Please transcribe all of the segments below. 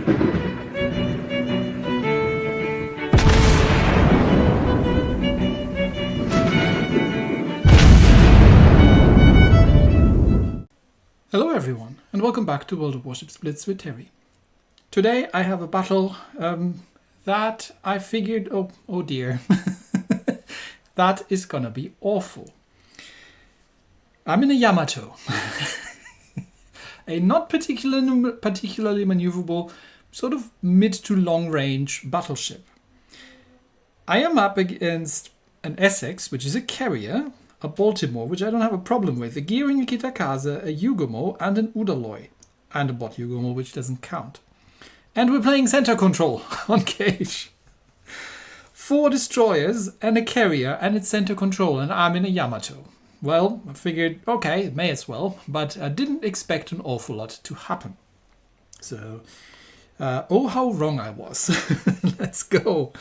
Hello everyone, and welcome back to World of Warships Blitz with Terry. Today I have a battle that I figured, oh dear, that is gonna be awful. I'm in a Yamato, a not particularly maneuverable, sort of mid to long range battleship. I am up against an Essex, which is a carrier, a Baltimore, which I don't have a problem with, a gearing, a Kitakaze, a Yugomo, and an Udaloi, and a bot Yugomo, which doesn't count. And we're playing center control on Cage. 4 destroyers and a carrier, and it's center control, and I'm in a Yamato. Well, I figured, okay, may as well, but I didn't expect an awful lot to happen. So, oh, how wrong I was. Let's go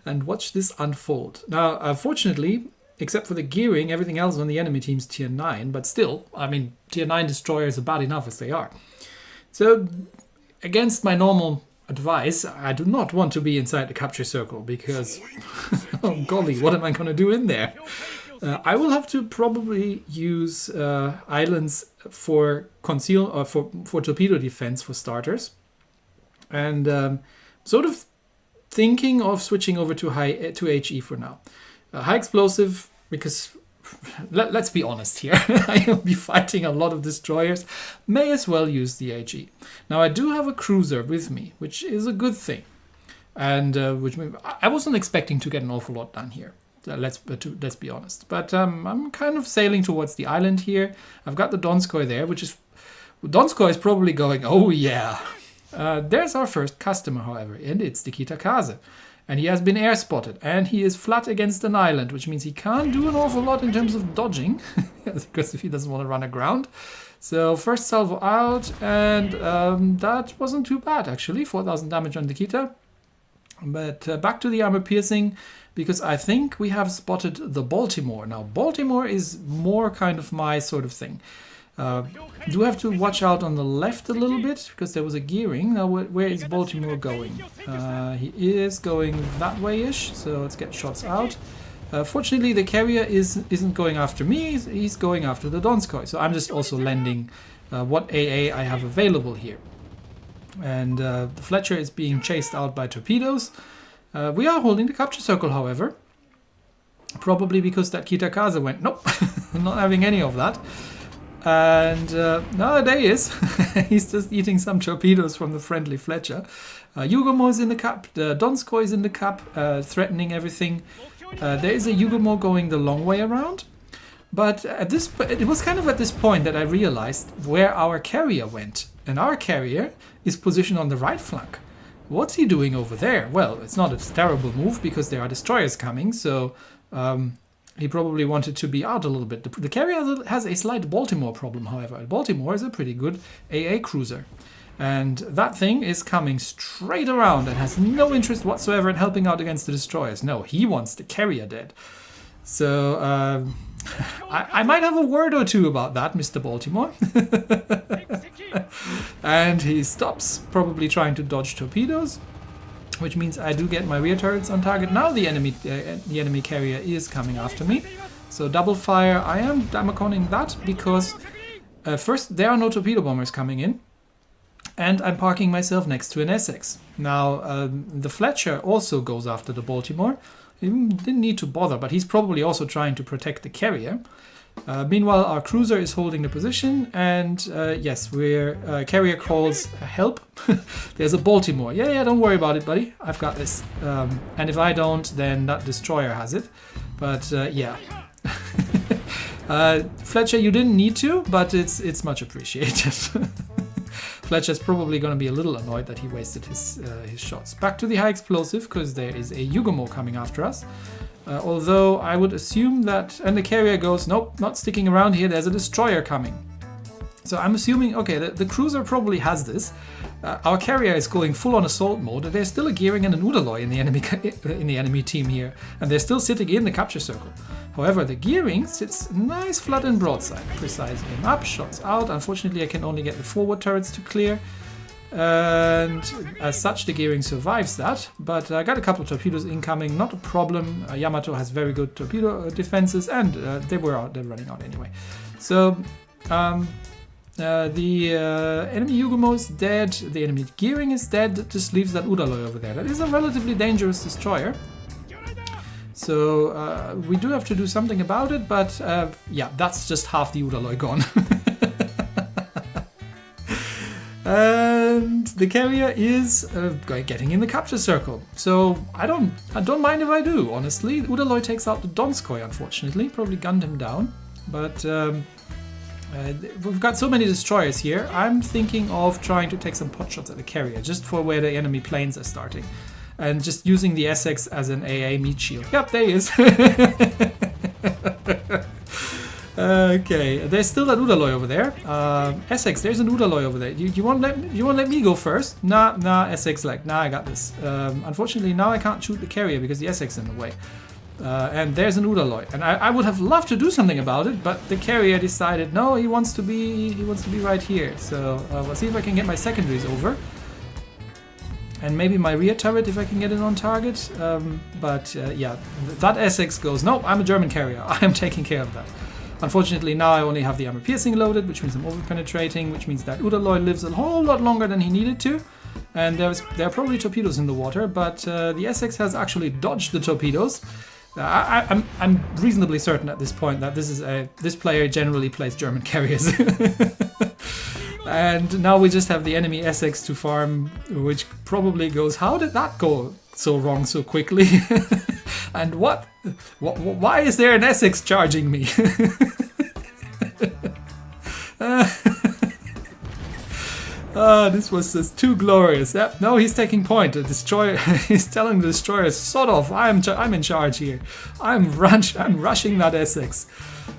and watch this unfold. Now, fortunately, except for the gearing, everything else on the enemy team's tier 9, but still, I mean, tier 9 destroyers are bad enough as they are. So, against my normal advice, I do not want to be inside the capture circle because, oh golly, what am I going to do in there? I will have to probably use islands for conceal or for torpedo defense for starters, and sort of thinking of switching over to HE for now. High explosive, because let's be honest here, I will be fighting a lot of destroyers. May as well use the HE. Now I do have a cruiser with me, which is a good thing, and which I wasn't expecting to get an awful lot done here. Let's be honest. But I'm kind of sailing towards the island here. I've got the Donskoy there, Donskoy is probably going, oh yeah. There's our first customer, however, and it's the Kitakaze. And he has been air spotted, and he is flat against an island, which means he can't do an awful lot in terms of dodging, because if he doesn't want to run aground. So first salvo out, and that wasn't too bad actually, 4,000 damage on the Kita. But back to the armor piercing, because I think we have spotted the Baltimore. Now Baltimore is more kind of my sort of thing. Do have to watch out on the left a little bit, because there was a gearing. Now where is Baltimore going? He is going that way-ish, so let's get shots out. Fortunately, the carrier isn't going after me, he's going after the Donskoy. So I'm just also lending what AA I have available here. And the Fletcher is being chased out by torpedoes. We are holding the capture circle, however. Probably because that Kitakaze went, nope, not having any of that. And no, there he is. He's just eating some torpedoes from the friendly Fletcher. Yugomo is in the cup. Donskoy is in the cup, threatening everything. There is a Yugomo going the long way around. But it was kind of at this point that I realized where our carrier went. And our carrier is positioned on the right flank. What's he doing over there? Well, it's not a terrible move because there are destroyers coming. So he probably wanted to be out a little bit. The carrier has a slight Baltimore problem, however. Baltimore is a pretty good AA cruiser. And that thing is coming straight around and has no interest whatsoever in helping out against the destroyers. No, he wants the carrier dead. So I might have a word or two about that, Mr. Baltimore. And he stops, probably trying to dodge torpedoes, which means I do get my rear turrets on target. Now the enemy carrier is coming after me. So double fire, I am damaconing that because first there are no torpedo bombers coming in. And I'm parking myself next to an Essex. Now the Fletcher also goes after the Baltimore. He didn't need to bother, but he's probably also trying to protect the carrier. Meanwhile, our cruiser is holding the position, and yes, we're carrier calls help. There's a Baltimore. Yeah, don't worry about it, buddy. I've got this. And if I don't, then that destroyer has it. But yeah. Fletcher, you didn't need to, but it's much appreciated. Fletcher's probably going to be a little annoyed that he wasted his shots. Back to the high explosive, because there is a Yugomo coming after us. Although I would assume that... And the carrier goes, nope, not sticking around here, there's a destroyer coming. So I'm assuming, okay, the cruiser probably has this. Our carrier is going full on assault mode. There's still a gearing and an Udaloi in the enemy team here. And they're still sitting in the capture circle. However, the gearing sits nice flat and broadside. Precise aim up, shots out. Unfortunately, I can only get the forward turrets to clear. And as such, the gearing survives that. But I got a couple of torpedoes incoming, not a problem. Yamato has very good torpedo defenses, and they're running out anyway. So the enemy Yugumo is dead, the enemy gearing is dead. That just leaves that Udaloi over there. That is a relatively dangerous destroyer. So we do have to do something about it, but yeah, that's just half the Udaloi gone. And the carrier is getting in the capture circle. So I don't mind if I do, honestly. Udaloi takes out the Donskoy, unfortunately. Probably gunned him down. But we've got so many destroyers here. I'm thinking of trying to take some pot shots at the carrier, just for where the enemy planes are starting. And just using the Essex as an AA meat shield. Yep, there he is. Okay, there's still that Udaloi over there. Essex, there's an Udaloi over there. You won't let me go first? Nah, Essex like, nah, I got this. Unfortunately, now I can't shoot the carrier because the Essex is in the way. And there's an Udaloi, and I would have loved to do something about it, but the carrier decided no, he wants to be right here. So we'll see if I can get my secondaries over. And maybe my rear turret if I can get it on target. But yeah, that Essex goes, no, I'm a German carrier. I am taking care of that. Unfortunately, now I only have the armor piercing loaded, which means I'm over-penetrating, which means that Udaloi lives a whole lot longer than he needed to. And there are probably torpedoes in the water, but the Essex has actually dodged the torpedoes. I'm reasonably certain at this point that this player generally plays German carriers. And now we just have the enemy Essex to farm, which probably goes, how did that go so wrong so quickly? And why is there an Essex charging me? This was just too glorious. Yep, no, he's taking point. The destroyer, he's telling the destroyer, sort of, I'm in charge here. I'm rushing that Essex.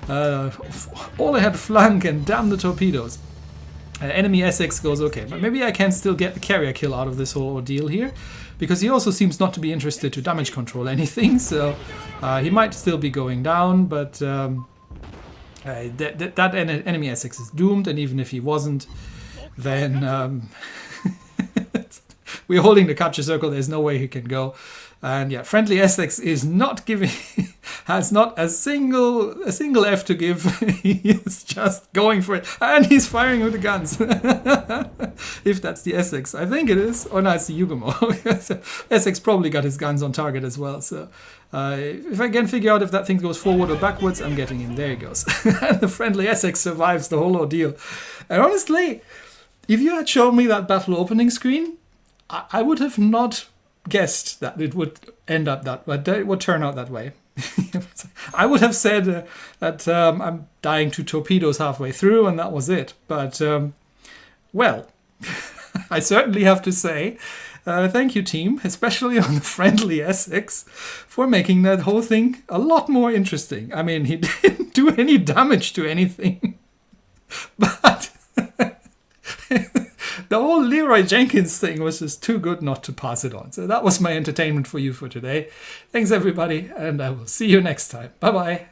All I had flank and damn the torpedoes. Enemy Essex goes, okay, but maybe I can still get the carrier kill out of this whole ordeal here, because he also seems not to be interested to damage control anything, so he might still be going down, but that enemy Essex is doomed, and even if he wasn't, then we're holding the capture circle, there's no way he can go. And yeah, friendly Essex is not giving, has not a single F to give. He is just going for it, and he's firing with the guns. If that's the Essex, I think it is. Oh no, it's the Yugumo. Essex probably got his guns on target as well. So if I can figure out if that thing goes forward or backwards, I'm getting him. There he goes. And the friendly Essex survives the whole ordeal. And honestly, if you had shown me that battle opening screen, I would have not guessed that it would end up that way, it would turn out that way. I would have said that I'm dying to torpedoes halfway through and that was it. But, well, I certainly have to say thank you, team, especially on the friendly Essex, for making that whole thing a lot more interesting. I mean, he didn't do any damage to anything, but the whole Leroy Jenkins thing was just too good not to pass it on. So that was my entertainment for you for today. Thanks, everybody, and I will see you next time. Bye-bye.